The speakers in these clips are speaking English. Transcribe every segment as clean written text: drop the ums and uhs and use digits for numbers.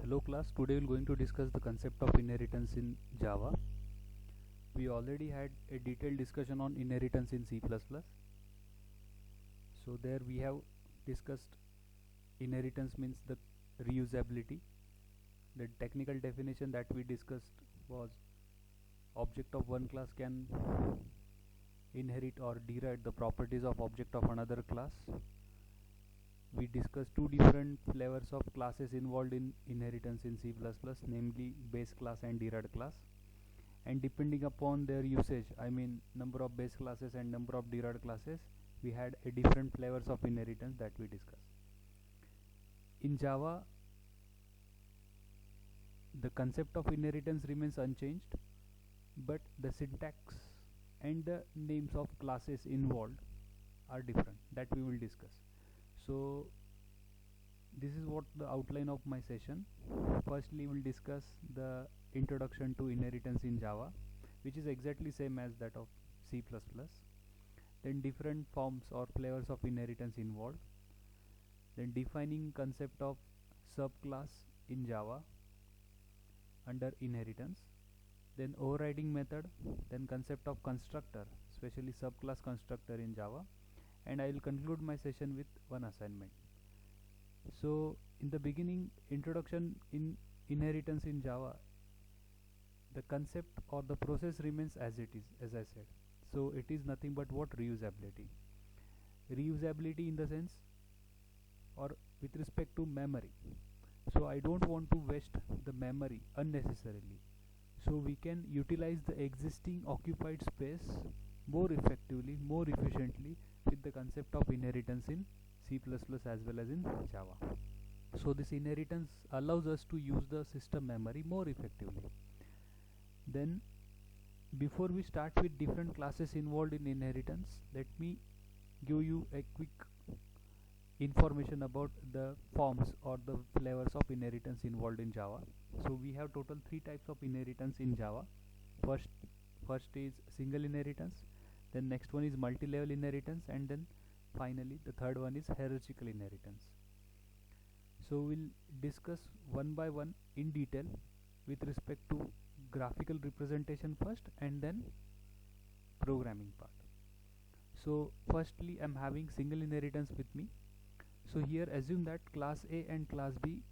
Hello class, today we're going to discuss the concept of inheritance in Java. We already had a detailed discussion on inheritance in C++. So there we have discussed inheritance means the reusability. The technical definition that we discussed was object of one class can inherit or derive the properties of object of another class. We discussed two different flavors of classes involved in inheritance in C++, namely base class and derived class. And depending upon their usage, I mean number of base classes and number of derived classes, we had a different flavors of inheritance that we discussed. In Java, the concept of inheritance remains unchanged, but the syntax and the names of classes involved are different, that we will discuss. So this is what the outline of my session. Firstly, we'll discuss the introduction to inheritance in Java, which is exactly same as that of C++. Then different forms or flavors of inheritance involved. Then defining concept of subclass in Java under inheritance. Then overriding method. Then concept of constructor, especially subclass constructor in Java. And I will conclude my session with one assignment. So in the beginning, introduction in inheritance in Java, the concept or the process remains as it is, as I said. So it is nothing but what? Reusability. Reusability in the sense or with respect to memory. So I don't want to waste the memory unnecessarily. So we can utilize the existing occupied space more effectively, more efficiently with the concept of inheritance in C++ as well as in Java. So this inheritance allows us to use the system memory more effectively. Then before we start with different classes involved in inheritance, let me give you a quick information about the forms or the flavors of inheritance involved in Java. So we have total 3 types of inheritance in Java. First is single inheritance, then next one is multi-level inheritance, and then finally the third one is hierarchical inheritance. So we'll discuss one by one in detail with respect to graphical representation first and then programming part. So firstly, I'm having single inheritance with me. So here assume that class A and class B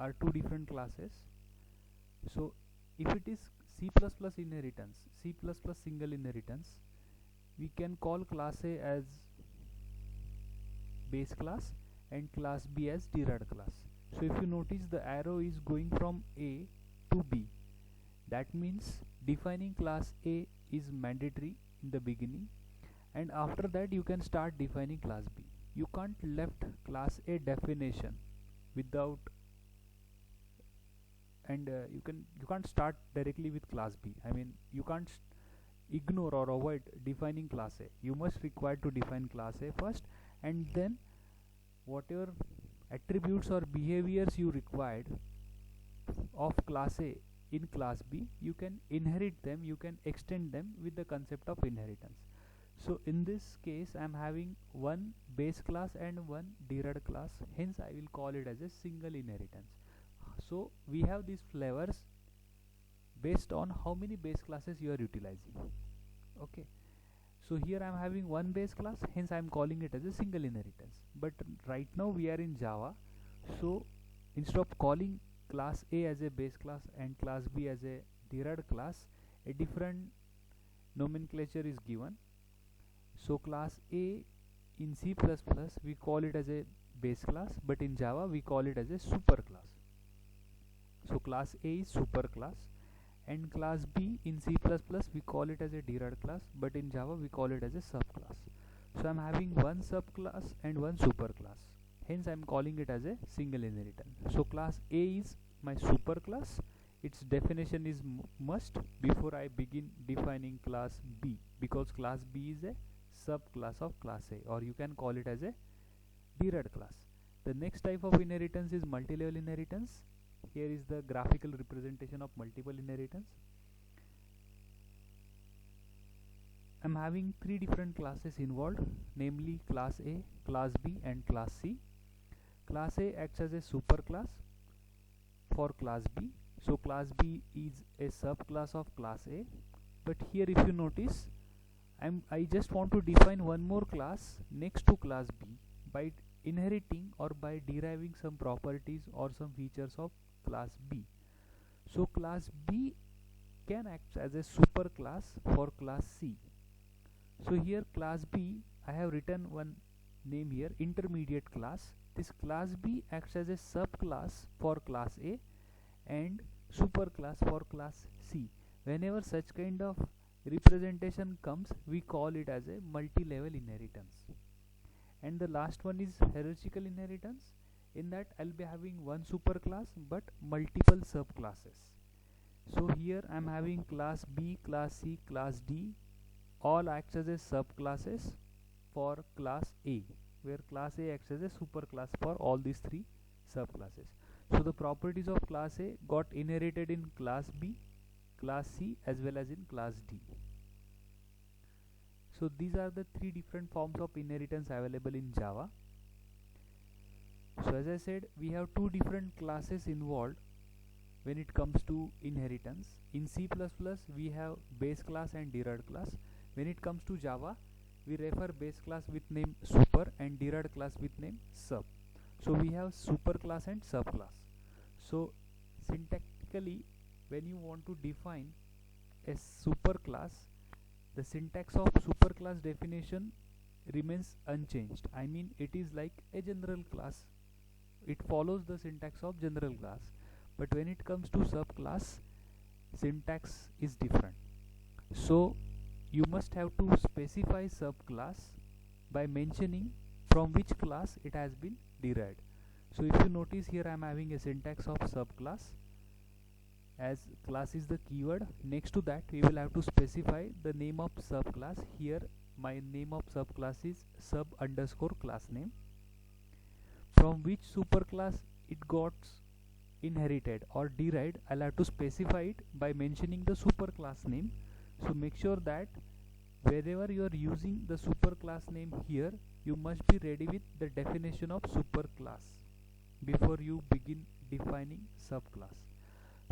are two different classes. So if it is C++ inheritance, C++ single inheritance, we can call class A as base class and class B as derived class. So if you notice, the arrow is going from A to B. That means defining class A is mandatory in the beginning, and after that you can start defining class B. You can't left class A definition without, and you can't start directly with class B. I mean, you can't ignore or avoid defining class A. You must require to define class A first, and then whatever attributes or behaviors you required of class A in class B, you can inherit them, you can extend them with the concept of inheritance. So in this case, I am having one base class and one derived class, hence I will call it as a single inheritance. So we have these flavors based on how many base classes you are utilizing. Okay, so here I am having one base class, hence I am calling it as a single inheritance. But right now we are in Java, so instead of calling class A as a base class and class B as a derived class, a different nomenclature is given. So class A in C++ we call it as a base class, but in Java we call it as a super class. So class A is super class, and class B in C++ we call it as a derived class, but in Java we call it as a subclass. So I am having one subclass and one superclass, hence I am calling it as a single inheritance. So class A is my superclass. Its definition is must before I begin defining class B, because class B is a subclass of class A, or you can call it as a derived class. The next type of inheritance is multi-level inheritance. Here is the graphical representation of multiple inheritance. I am having 3 different classes involved, namely class A, class B and class C. Class A acts as a superclass for class B. So class B is a subclass of class A, but here if you notice, I just want to define one more class next to class B by inheriting or by deriving some properties or some features of class B. So class B can act as a superclass for class C. So here class B, I have written one name here, intermediate class. This class B acts as a subclass for class A and superclass for class C. Whenever such kind of representation comes, we call it as a multi-level inheritance. And the last one is hierarchical inheritance. In that I'll be having one superclass but multiple subclasses. So here I'm having class B, class C, class D, all acts as a subclasses for class A, where class A acts as a superclass for all these three subclasses. So the properties of class A got inherited in class B, class C as well as in class D. So these are the three different forms of inheritance available in Java. So as I said, we have two different classes involved when it comes to inheritance. In C++ we have base class and derived class. When it comes to Java, we refer base class with name super and derived class with name sub. So we have superclass and subclass. So syntactically, when you want to define a superclass, the syntax of superclass definition remains unchanged. I mean, it is like a general class. It follows the syntax of general class. But when it comes to subclass, syntax is different. So you must have to specify subclass by mentioning from which class it has been derived. So if you notice here, I am having a syntax of subclass. As class is the keyword, next to that we will have to specify the name of subclass. Here my name of subclass is sub underscore class name. From which superclass it got inherited or derived, I'll have to specify it by mentioning the superclass name. So make sure that wherever you are using the superclass name here, you must be ready with the definition of superclass before you begin defining subclass.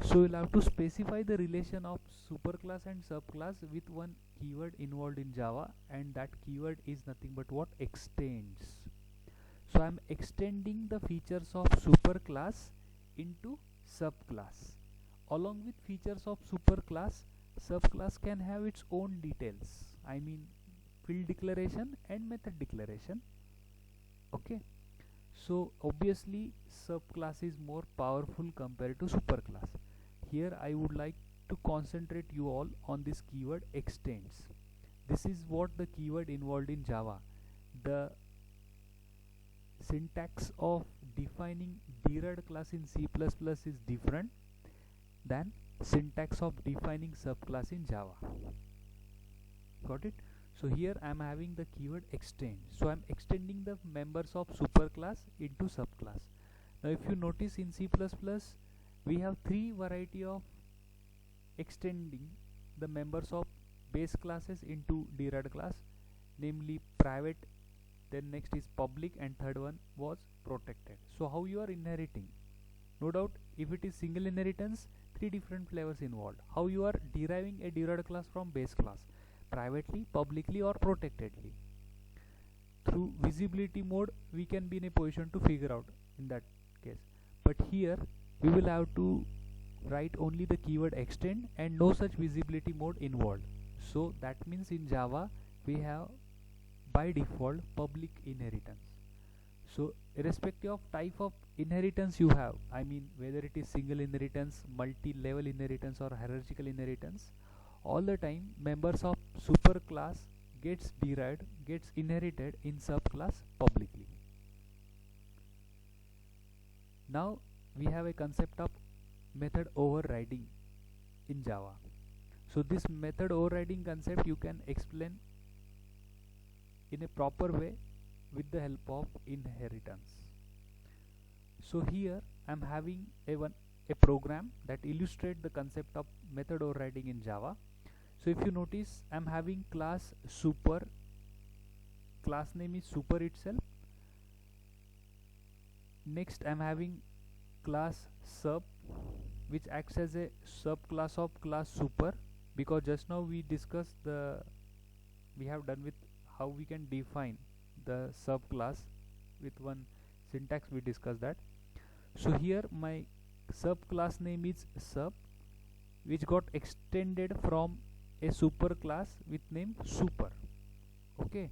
So you'll have to specify the relation of superclass and subclass with one keyword involved in Java, and that keyword is nothing but what? Extends. So I'm extending the features of superclass into subclass. Along with features of superclass, subclass can have its own details. I mean, field declaration and method declaration. Okay. So obviously subclass is more powerful compared to superclass. Here I would like to concentrate you all on this keyword extends. This is what the keyword involved in Java. The syntax of defining derived class in C++ is different than syntax of defining subclass in Java. Got it? So here I am having the keyword extend. So I am extending the members of superclass into subclass. Now if you notice in C++, we have three variety of extending the members of base classes into derived class, namely private, then next is public, and third one was protected. So how you are inheriting? No doubt, if it is single inheritance, three different flavors involved. How you are deriving a derived class from base class? Privately, publicly, or protectedly. Through visibility mode, we can be in a position to figure out in that case. But here, we will have to write only the keyword extend and no such visibility mode involved. So that means in Java, we have by default public inheritance. So irrespective of type of inheritance you have, I mean whether it is single inheritance, multi-level inheritance, or hierarchical inheritance, all the time members of superclass gets derived, gets inherited in subclass publicly. Now we have a concept of method overriding in Java. So this method overriding concept you can explain in a proper way with the help of inheritance. So here I am having a program that illustrates the concept of method overriding in Java. So if you notice, I am having class super, class name is super itself. Next I am having class sub, which acts as a subclass of class super, because just now we have done with how we can define the subclass with one syntax. We discussed that. So here my subclass name is sub, which got extended from a superclass with name super. Okay,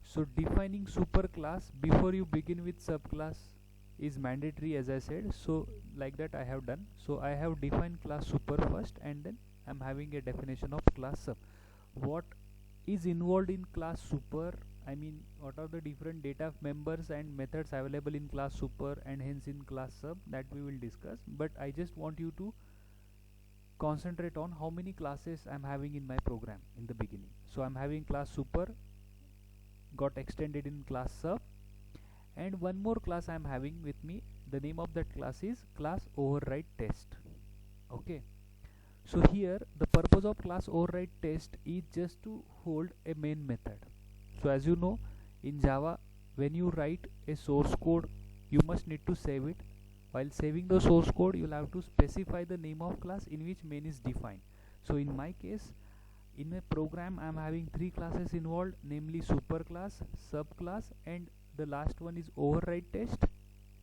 so defining superclass before you begin with subclass is mandatory, as I said. So like that I have done. So I have defined class super first, and then I'm having a definition of class sub. What is involved in class super? I mean, what are the different data members and methods available in class super and hence in class sub, that we will discuss. But I just want you to concentrate on how many classes I'm having in my program in the beginning. So I'm having class super got extended in class sub, and one more class I'm having with me. The name of that class is class override test. Okay, so here the purpose of class override test is just to hold a main method. So as you know, in Java, when you write a source code, you must need to save it. While saving the source code, you'll have to specify the name of class in which main is defined. So in my case, in my program, I'm having three classes involved, namely superclass, subclass, and the last one is override test.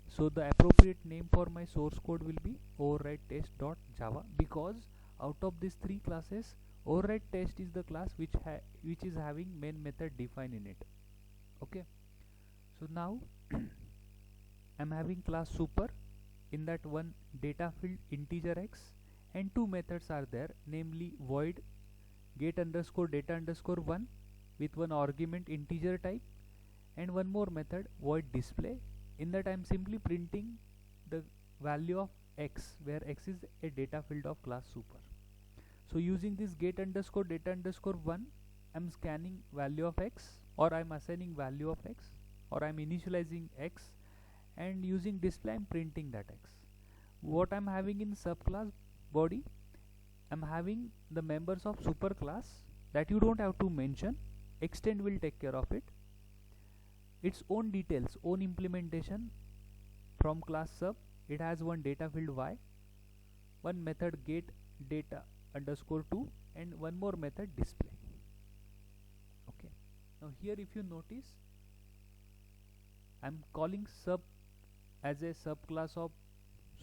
So the appropriate name for my source code will be override test.java, because out of these three classes, override test is the class which is having main method defined in it. Okay, so now I'm having class super. In that one data field integer x, and two methods are there, namely void get underscore data underscore 1 with one argument integer type, and one more method void display. In that I'm simply printing the value of x, where x is a data field of class super. So using this get underscore data underscore 1, I'm scanning value of x, or I'm assigning value of x, or I'm initializing x, and using display I'm printing that x. What I'm having in subclass body, I'm having the members of superclass that you don't have to mention. Extend will take care of it. Its own details, own implementation from class sub. It has one data field y, one method get data underscore 2, and one more method display. Okay, now here if you notice, I'm calling sub as a subclass of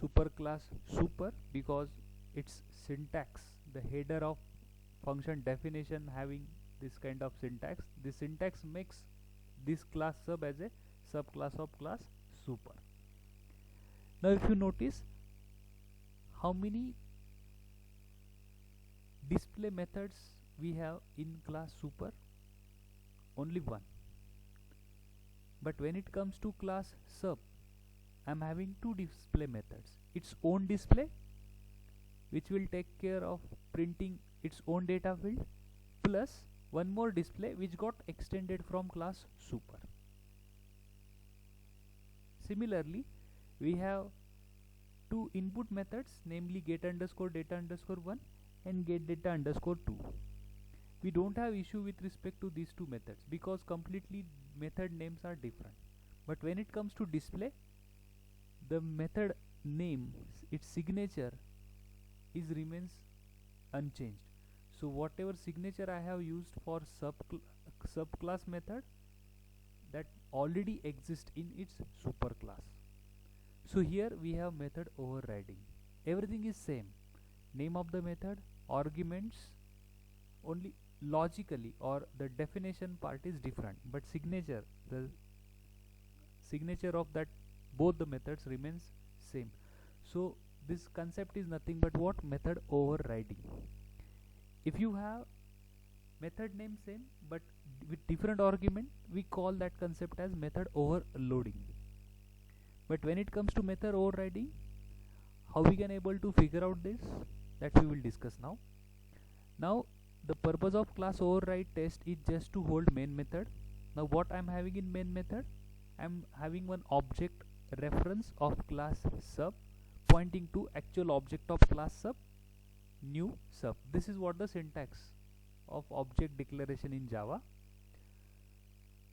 superclass super, because its syntax, the header of function definition having this kind of syntax. This syntax makes this class sub as a subclass of class super. Now if you notice, how many display methods we have in class super? Only one. But when it comes to class sub, I'm having two display methods. Its own display, which will take care of printing its own data field, plus one more display which got extended from class super. Similarly, we have two input methods, namely get underscore data underscore 1 and get data underscore 2. We don't have issue with respect to these two methods, because completely method names are different. But when it comes to display, the method name, its signature remains unchanged. So whatever signature I have used for subclass method, that already exists in its superclass. So here we have method overriding. Everything is same. Name of the method, arguments, only logically or the definition part is different, but signature, the signature of that both the methods remains same. So this concept is nothing but what? Method overriding. If you have method name same but with different argument, we call that concept as method overloading. But when it comes to method overriding, how we can able to figure out this, that we will discuss now. Now the purpose of class override test is just to hold main method. Now what I'm having in main method, I'm having one object reference of class sub pointing to actual object of class sub, new sub. This is what the syntax of object declaration in Java.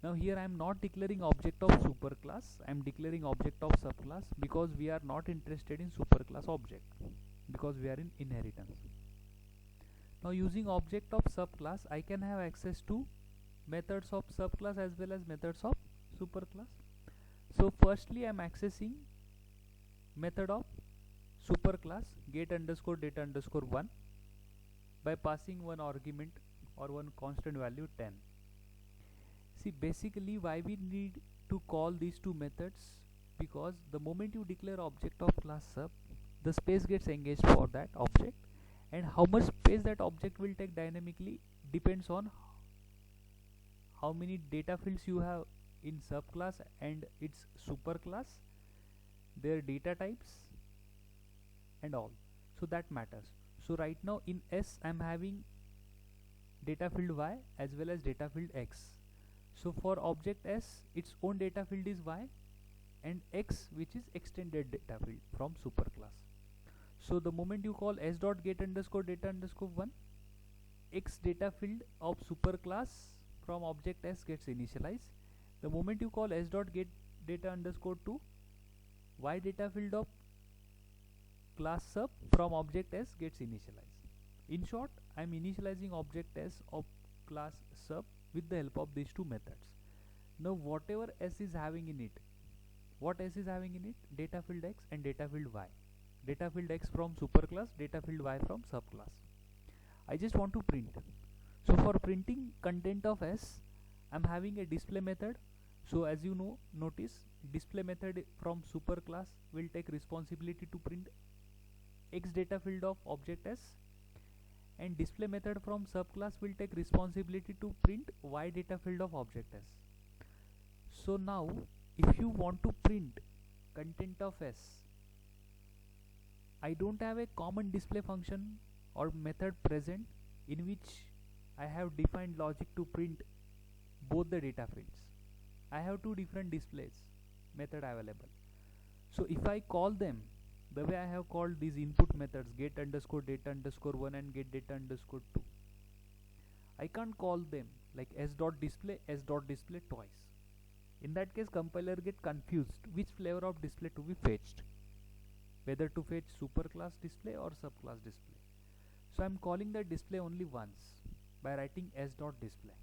Now here I am not declaring object of superclass, I am declaring object of subclass, because we are not interested in superclass object, because we are in inheritance. Now using object of subclass, I can have access to methods of subclass as well as methods of superclass. So firstly I am accessing method of superclass get underscore data underscore 1 by passing one argument or one constant value 10. See, basically why we need to call these two methods, because the moment you declare object of class sub, the space gets engaged for that object, and how much space that object will take dynamically depends on how many data fields you have in subclass and its superclass, their data types and all. So that matters. So right now in S I am having data field y as well as data field x. So for object S, its own data field is y, and x, which is extended data field from superclass. So the moment you call s dot get underscore data underscore 1, x data field of superclass from object S gets initialized. The moment you call s dot get data underscore 2, y data field of class sub from object S gets initialized. In short, I am initializing object S of class sub with the help of these two methods. Now whatever S is having in it, what S is having in it? Data field x and data field y. Data field x from superclass, data field y from subclass. I just want to print. So for printing content of S, I am having a display method. So as you know, notice display method from superclass will take responsibility to print x data field of object S, and display method from subclass will take responsibility to print y data field of object S. So now if you want to print content of S, I don't have a common display function or method present in which I have defined logic to print both the data fields. I have two different displays method available. So if I call them the way I have called these input methods get underscore data underscore 1 and get data underscore 2, I can't call them like s dot display twice. In that case, compiler get confused which flavor of display to be fetched, whether to fetch superclass display or subclass display. So I am calling the display only once by writing s dot display.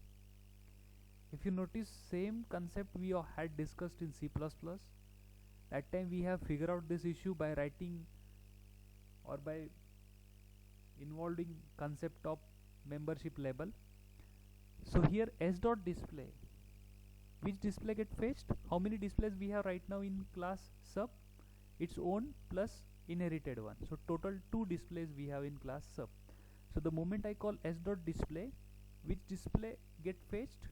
If you notice, same concept we had discussed in C++. That time we have figured out this issue by writing or by involving concept of membership label. So here s dot display, which display get fetched? How many displays we have right now in class sub? Its own plus inherited one. So total 2 displays we have in class sub. So the moment I call s dot display, which display get fetched?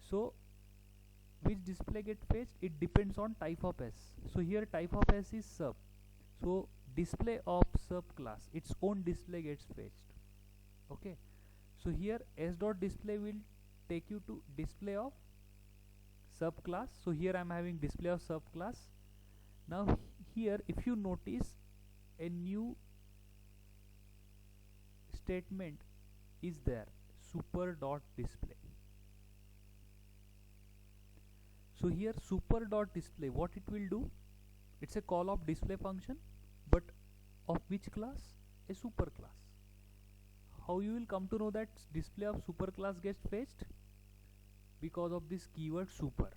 So which display get fetched? It depends on type of S. So here type of S is sub. So display of subclass, its own display gets fetched. Okay. So here s dot display will take you to display of subclass. So here I am having display of subclass. Now here if you notice, a new statement is there, super dot display. So here super dot display, what it will do? It's a call of display function, but of which class? A superclass. How you will come to know that display of superclass gets fetched? Because of this keyword super.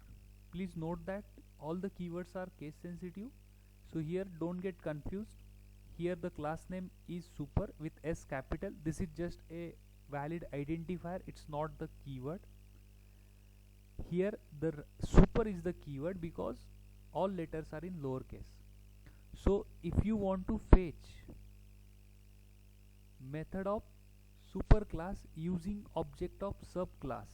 Please note that all the keywords are case sensitive. So here don't get confused. Here the class name is super with S capital. This is just a valid identifier. It's not the keyword. Here the super is the keyword because all letters are in lowercase. So if you want to fetch method of superclass using object of subclass,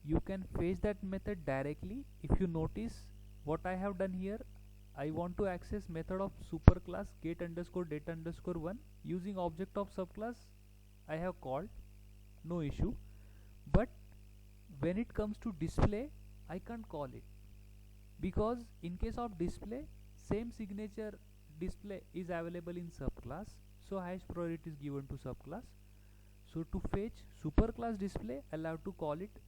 you can fetch that method directly. If you notice what I have done here, I want to access method of superclass get underscore data underscore 1 using object of subclass. I have called, no issue. But when it comes to display, I can't call it, because in case of display, same signature display is available in subclass, so highest priority is given to subclass. So to fetch superclass display, I'll have to call it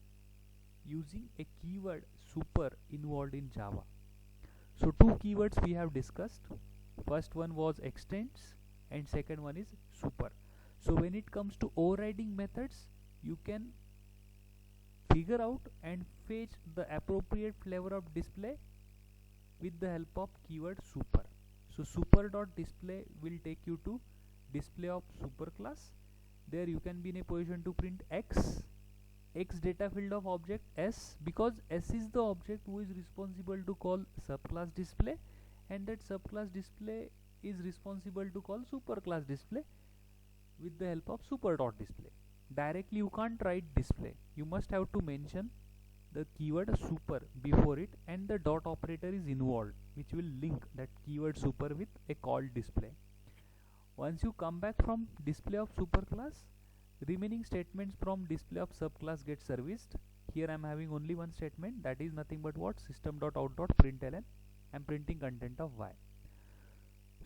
using a keyword super involved in Java. So two keywords we have discussed. First one was extends and second one is super. So when it comes to overriding methods, you can figure out and fetch the appropriate flavor of display with the help of keyword super. So super.display will take you to display of superclass. There you can be in a position to print x data field of object s, because s is the object who is responsible to call subclass display, and that subclass display is responsible to call superclass display with the help of super.display. Directly you can't write display, you must have to mention the keyword super before it, and the dot operator is involved which will link that keyword super with a called display. Once you come back from display of superclass, remaining statements from display of subclass get serviced. Here I am having only one statement, that is nothing but what, system.out.println. I am printing content of y.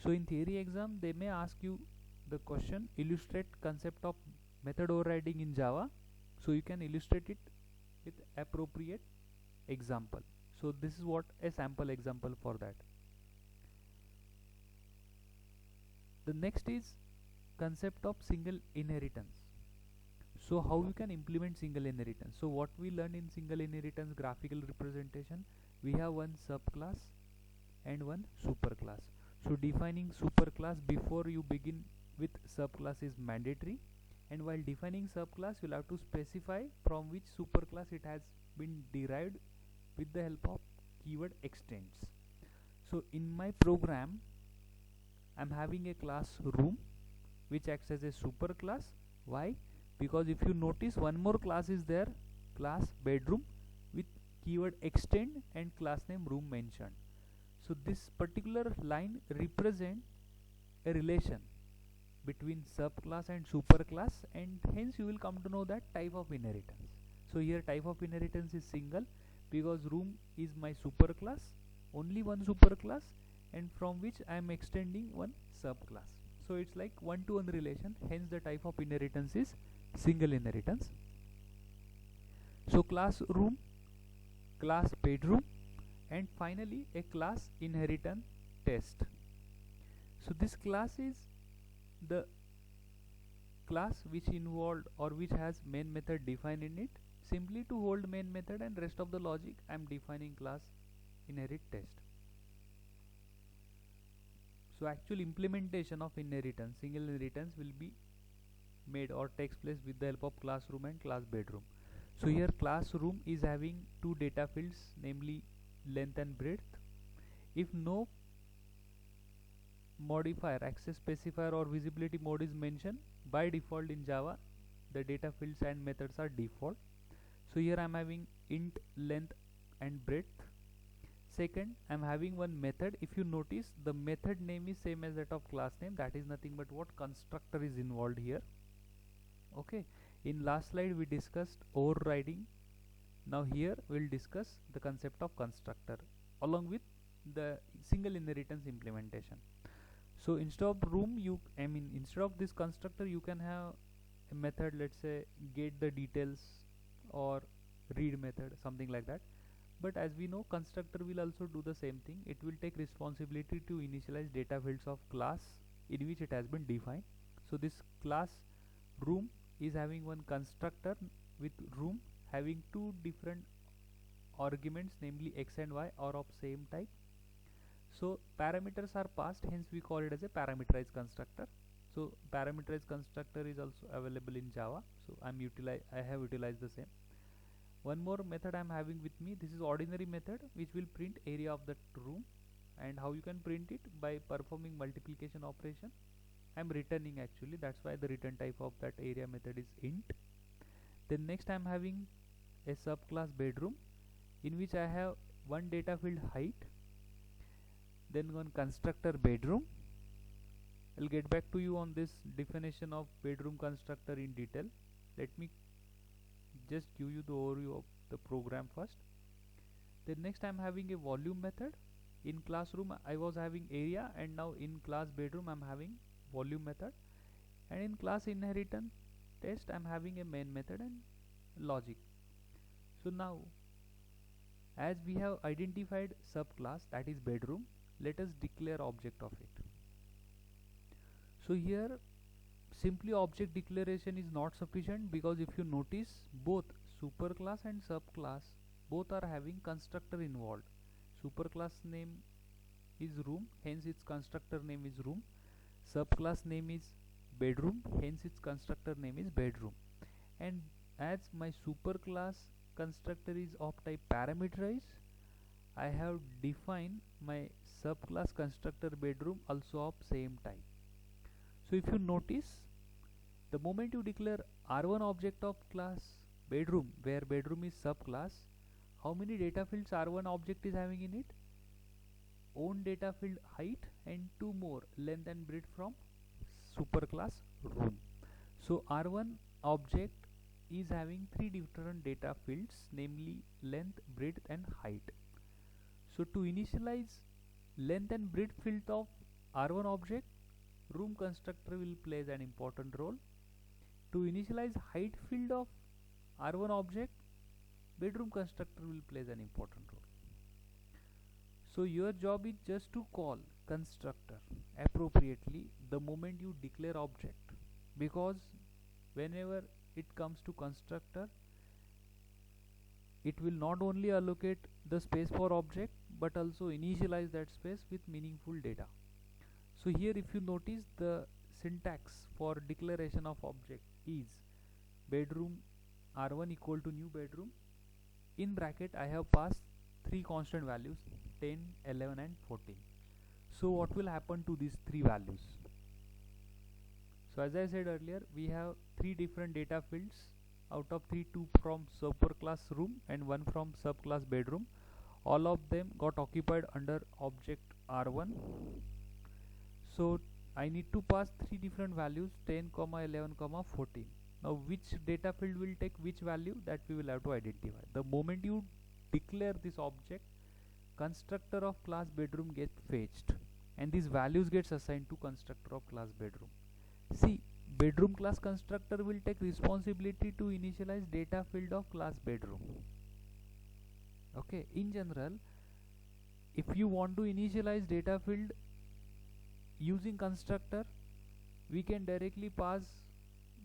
So in theory exam they may ask you the question, illustrate concept of method overriding in Java. So you can illustrate it with appropriate example. So this is what a sample example for that. The next is concept of single inheritance. So how you can implement single inheritance? So what we learned in single inheritance graphical representation, we have one subclass and one superclass. So defining superclass before you begin with subclass is mandatory, and while defining subclass you'll have to specify from which superclass it has been derived with the help of keyword extends. So in my program I'm having a class room which acts as a superclass. Why? Because if you notice, one more class is there, class bedroom, with keyword extend and class name room mentioned. So this particular line represents a relation between subclass and superclass, and hence you will come to know that type of inheritance. So here type of inheritance is single, because room is my superclass, only one superclass, and from which I am extending one subclass. So it's like one-to-one relation, hence the type of inheritance is single inheritance. So class room, class bedroom, and finally a class inheritance test. So this class is the class which involved or which has main method defined in it. Simply to hold main method and rest of the logic I am defining class inherit test. So actual implementation of inheritance, single inheritance, will be made or takes place with the help of classroom and class bedroom. So here classroom is having two data fields, namely length and breadth. If no modifier, access specifier or visibility mode is mentioned, by default in Java the data fields and methods are default. So here I am having int length and breadth. Second, I am having one method. If you notice, the method name is same as that of class name, that is nothing but what, constructor is involved here. Okay, in last slide we discussed overriding. Now here we will discuss the concept of constructor along with the single inheritance implementation. So instead of room, instead of this constructor you can have a method, let's say get the details or read method, something like that. But as we know, constructor will also do the same thing. It will take responsibility to initialize data fields of class in which it has been defined. So this class room is having one constructor with room having two different arguments, namely x and y, are of same type. So parameters are passed, hence we call it as a parameterized constructor. So parameterized constructor is also available in Java. So I have utilized the same. One more method I am having with me, this is ordinary method which will print area of that room. And how you can print it? By performing multiplication operation. I am returning actually, that's why the return type of that area method is int. Then next I am having a subclass bedroom in which I have one data field height, then one constructor bedroom. I'll get back to you on this definition of bedroom constructor in detail. Let me just give you the overview of the program first. Then next I am having a volume method. In classroom I was having area, and now in class bedroom I am having volume method. And in class inheritance test I'm having a main method and logic. So now, as we have identified subclass that is bedroom, let us declare object of it. So here simply object declaration is not sufficient, because if you notice, both superclass and subclass both are having constructor involved. Superclass name is room, hence its constructor name is room. Subclass name is bedroom, hence its constructor name is bedroom. And as my superclass constructor is of type parameterize, I have defined my subclass constructor bedroom also of same type. So if you notice, the moment you declare R1 object of class bedroom, where bedroom is subclass, how many data fields R1 object is having in it? Own data field height and 2 more, length and breadth from superclass room. So R1 object is having 3 different data fields, namely length, breadth and height. So to initialize length and breadth field of R1 object, room constructor will play an important role. To initialize height field of R1 object, bedroom constructor will play an important role. So your job is just to call constructor appropriately the moment you declare object, because whenever it comes to constructor, it will not only allocate the space for object but also initialize that space with meaningful data. So here if you notice, the syntax for declaration of object is bedroom R1 equal to new bedroom. In bracket I have passed 3 constant values, 10, 11 and 14. So what will happen to these 3 values? So as I said earlier, we have 3 different data fields. Out of 3, 2 from superclass room and 1 from subclass bedroom. All of them got occupied under object R1. So I need to pass 3 different values, 10, 11, 14. Now which data field will take which value, that we will have to identify. The moment you declare this object, constructor of class bedroom gets fetched and these values gets assigned to constructor of class bedroom. See, bedroom class constructor will take responsibility to initialize data field of class bedroom. Okay, in general, if you want to initialize data field using constructor, we can directly pass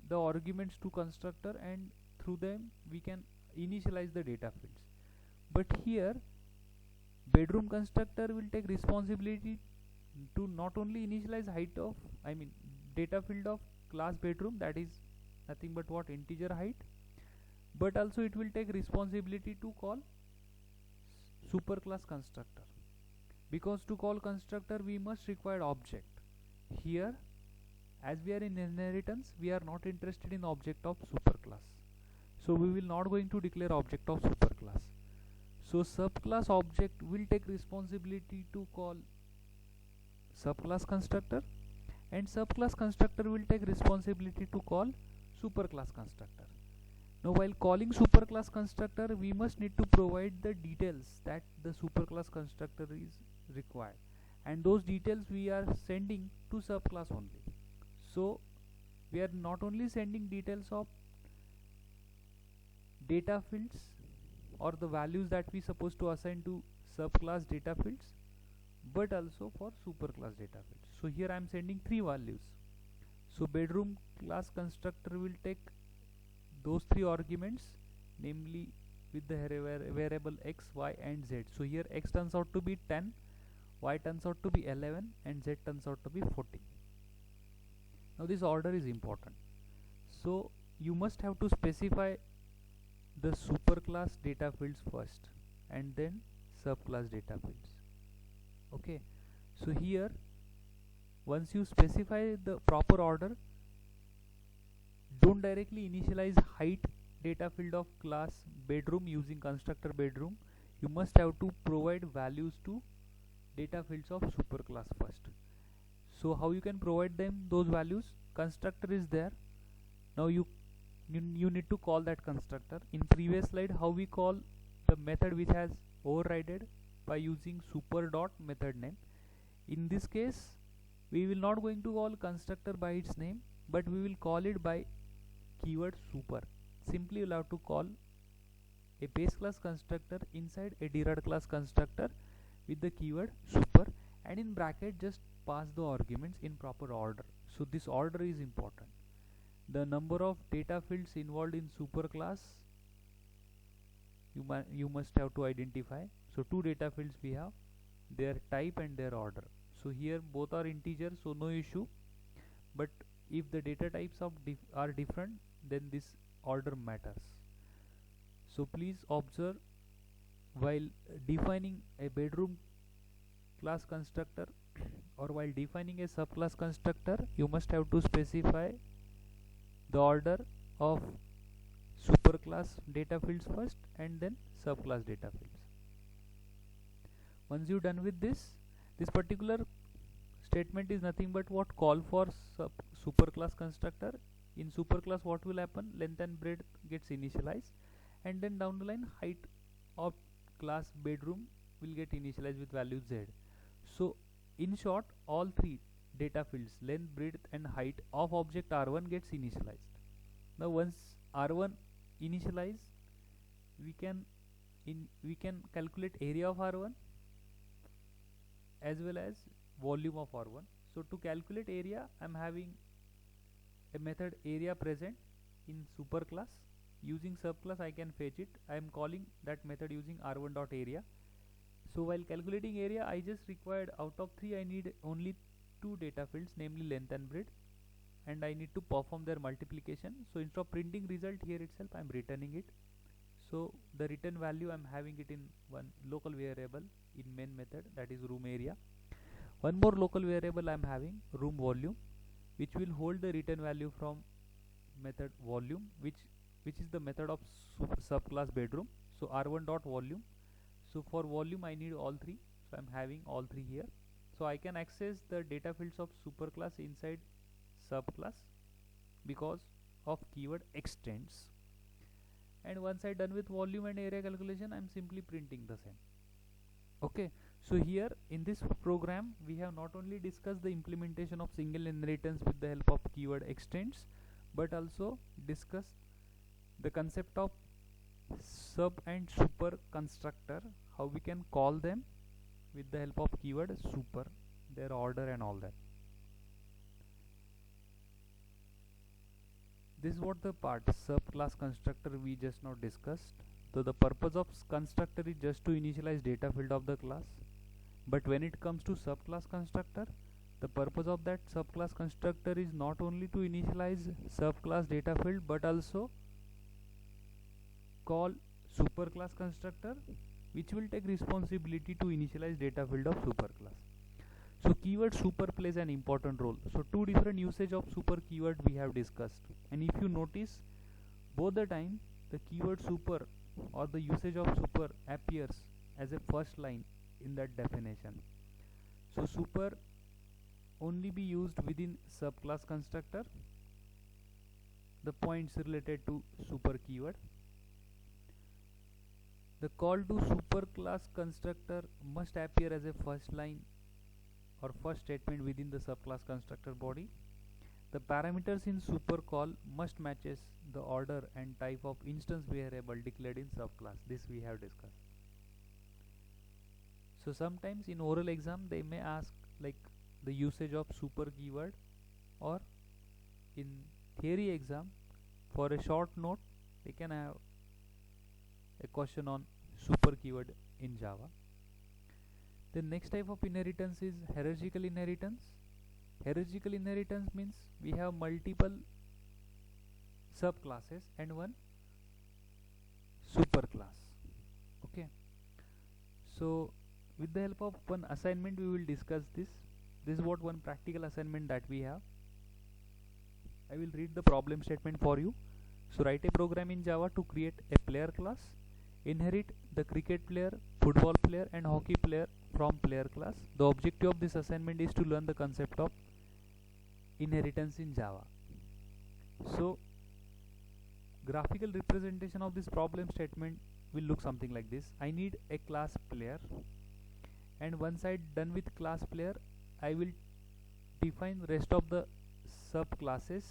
the arguments to constructor and through them we can initialize the data fields. But here bedroom constructor will take responsibility to not only initialize height of, data field of class bedroom, that is nothing but what, integer height, but also it will take responsibility to call superclass constructor, because to call constructor we must require object. Here as we are in inheritance, we are not interested in object of superclass, so we will not going to declare object of superclass. So subclass object will take responsibility to call subclass constructor, and subclass constructor will take responsibility to call superclass constructor. Now while calling superclass constructor, we must need to provide the details that the superclass constructor is required, and those details we are sending to subclass only. So we are not only sending details of data fields or the values that we supposed to assign to subclass data fields, but also for superclass data fields. So here I am sending 3 values. So bedroom class constructor will take those 3 arguments, namely with the variable x, y and z. So here x turns out to be 10, y turns out to be 11 and z turns out to be 14. Now this order is important. So you must have to specify the superclass data fields first and then subclass data fields. Okay, so here once you specify the proper order, don't directly initialize height data field of class bedroom using constructor bedroom. You must have to provide values to data fields of superclass first. So how you can provide them those values? Constructor is there. Now you need to call that constructor. In previous slide, how we call the method which has overridden, by using super dot method name. In this case we will not going to call constructor by its name, but we will call it by keyword super. Simply you'll have to call a base class constructor inside a derived class constructor with the keyword super, and in bracket just pass the arguments in proper order. So this order is important. The number of data fields involved in super class you must have to identify. So two data fields we have, their type and their order. So here both are integers, so no issue, but if the data types are different, then this order matters. So please observe, while defining a bedroom class constructor or while defining a subclass constructor, you must have to specify the order of superclass data fields first and then subclass data fields. Once you're done with this particular statement is nothing but what call for superclass constructor. In superclass what will happen, length and breadth gets initialized, and then down the line height of class bedroom will get initialized with value z. So in short, all three data fields, length, breadth and height of object R1 gets initialized. Now once R1 initialized, we can calculate area of R1 as well as volume of R1. So to calculate area, I am having a method area present in superclass. Using subclass I can fetch it. I am calling that method using R1.area. So while calculating area, I just required, out of 3 I need only 2 data fields, namely length and breadth, and I need to perform their multiplication. So instead of printing result here itself, I am returning it. So the return value I am having it in one local variable in main method, that is room area. One more local variable I am having, room volume, which will hold the return value from method volume, which is the method of subclass bedroom. So R1.volume. So for volume I need all 3, so I am having all 3 here. So I can access the data fields of superclass inside subclass because of keyword extends. And once I done with volume and area calculation, I am simply printing the same. Okay, so here in this program we have not only discussed the implementation of single inheritance with the help of keyword extends, but also discussed the concept of sub and super constructor, how we can call them with the help of keyword super, their order and all that. This is what the part subclass constructor we just now discussed. So the purpose of constructor is just to initialize data field of the class, but when it comes to subclass constructor, the purpose of that subclass constructor is not only to initialize subclass data field but also call superclass constructor, which will take responsibility to initialize data field of superclass. So keyword super plays an important role. So two different usage of super keyword we have discussed, and if you notice, both the time the keyword super or the usage of super appears as a first line in that definition. So super only be used within subclass constructor, the points related to super keyword. The call to superclass constructor must appear as a first line or first statement within the subclass constructor body. The parameters in super call must matches the order and type of instance variable declared in subclass. This we have discussed. So sometimes in oral exam they may ask like the usage of super keyword, or in theory exam for a short note they can have a question on super keyword in Java. The next type of inheritance is hierarchical inheritance. Hierarchical inheritance means we have multiple subclasses and one superclass. Okay, so with the help of one assignment we will discuss this. This is what one practical assignment that we have. I will read the problem statement for you. So write a program in Java to create a player class, inherit the cricket player, football player and hockey player from player class. The objective of this assignment is to learn the concept of inheritance in Java. So graphical representation of this problem statement will look something like this. I need a class player, and once I done with class player, I will define rest of the subclasses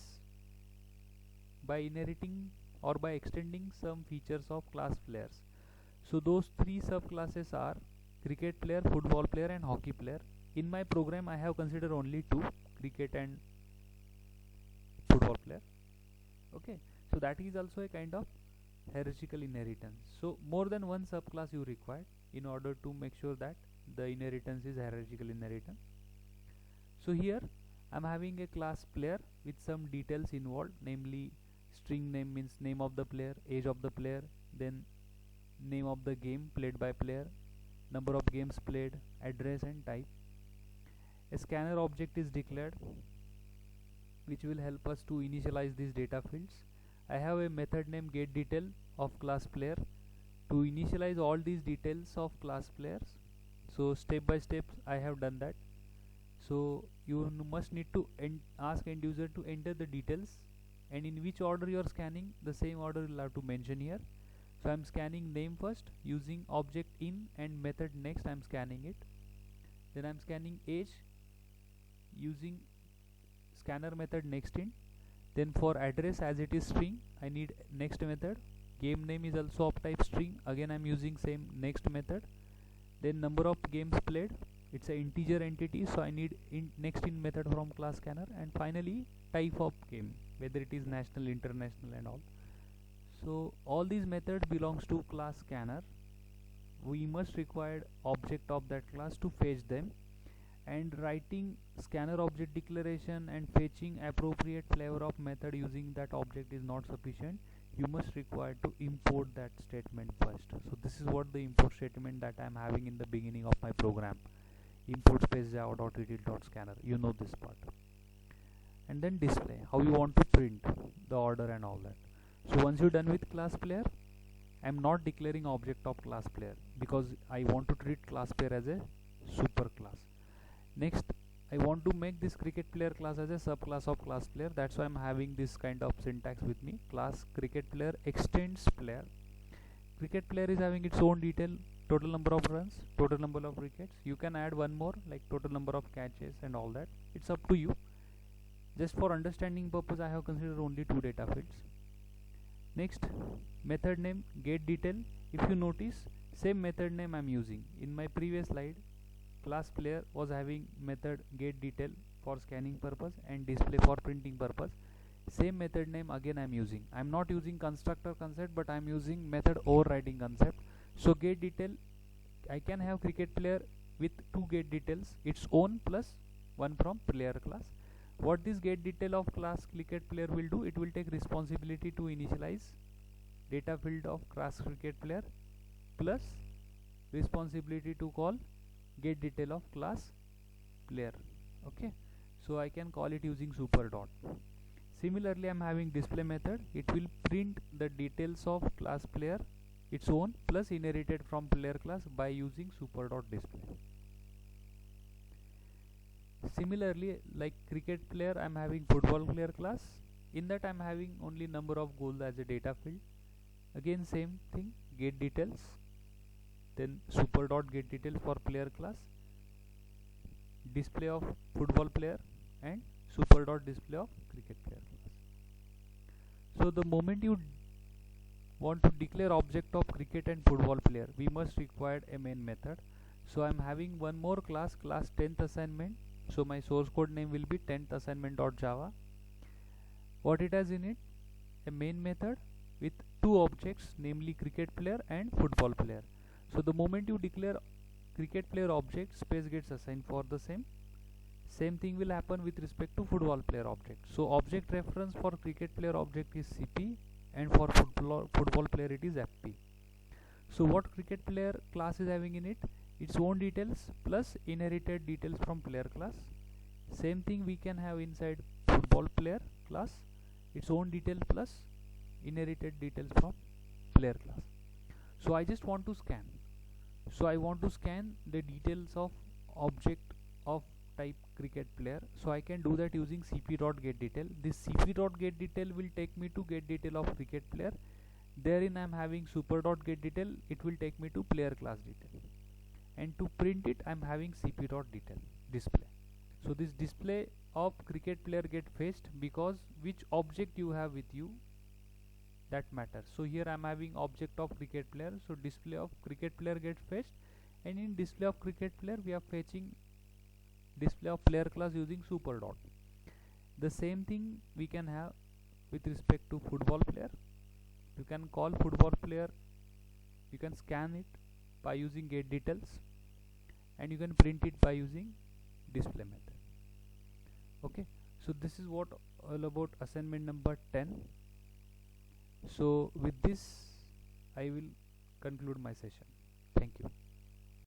by inheriting or by extending some features of class players. So those three subclasses are cricket player, football player and hockey player. In my program I have considered only two, cricket and football player. Okay, so that is also a kind of hierarchical inheritance. So more than one subclass you require in order to make sure that the inheritance is hierarchical inheritance. So here I'm having a class player with some details involved, namely string name means name of the player, age of the player, then name of the game played by player, number of games played, address and type. A scanner object is declared which will help us to initialize these data fields. I have a method name getDetail of class player to initialize all these details of class players. So step by step I have done that. So you must need to ask end user to enter the details, and in which order you are scanning, the same order you will have to mention here. So I am scanning name first using object in and method next. I am scanning it. Then I am scanning age using scanner method next in. Then for address, as it is string, I need next method. Game name is also of type string, again I am using same next method. Then number of games played, it's an integer entity, so I need next in method from class scanner. And finally type of game, whether it is national, international and all. So all these methods belongs to class scanner. We must require object of that class to fetch them, and writing scanner object declaration and fetching appropriate flavor of method using that object is not sufficient. You must require to import that statement first. So this is what the import statement that I am having in the beginning of my program. Import space java.util.scanner, you know this part. And then display, how you want to print the order and all that. So once you're done with class player, I am not declaring object of class player because I want to treat class player as a super class. Next, I want to make this cricket player class as a subclass of class player. That's why I'm having this kind of syntax with me. Class cricket player extends player. Cricket player is having its own detail, total number of runs, total number of wickets. You can add one more like total number of catches and all that. It's up to you. Just for understanding purpose, I have considered only two data fields. Next, method name getDetail. If you notice, same method name I'm using. In my previous slide, class player was having method getDetail for scanning purpose and display for printing purpose. Same method name again I'm using. I'm not using constructor concept, but I'm using method overriding concept. So getDetail, I can have cricket player with two getDetails, its own plus one from player class. What this getDetail of class cricket player will do, it will take responsibility to initialize data field of class cricket player plus responsibility to call getDetail of class player. Okay, so I can call it using super dot. Similarly, I am having display method. It will print the details of class player its own plus inherited from player class by using super dot display. Similarly, like cricket player, I am having football player class. In that I am having only number of goals as a data field. Again same thing, get details, then super dot get details for player class, display of football player and super dot display of cricket player class. So the moment you want to declare object of cricket and football player, we must require a main method. So I am having one more class 10th assignment. So my source code name will be 10th assignment.java. What it has in it? A main method with two objects, namely cricket player and football player. So the moment you declare cricket player object, space gets assigned for the same. Same thing will happen with respect to football player object. So object reference for cricket player object is CP and for football player it is FP. So what cricket player class is having in it? Its own details plus inherited details from player class. Same thing we can have inside football player class, its own detail plus inherited details from player class. So I just want to scan. So I want to scan the details of object of type cricket player. So I can do that using cp.getDetail. This cp.getDetail will take me to getDetail of cricket player. Therein I am having super.getDetail. It will take me to player class detail. And to print it I am having cp.detail display. So this display of cricket player get fetched because which object you have with you, that matters. So here I'm having object of cricket player, so display of cricket player gets fetched, and in display of cricket player we are fetching display of player class using super dot. The same thing we can have with respect to football player. You can call football player, you can scan it by using get details, and you can print it by using display method. Okay, so this is what all about assignment number 10. So with this I will conclude my session. Thank you.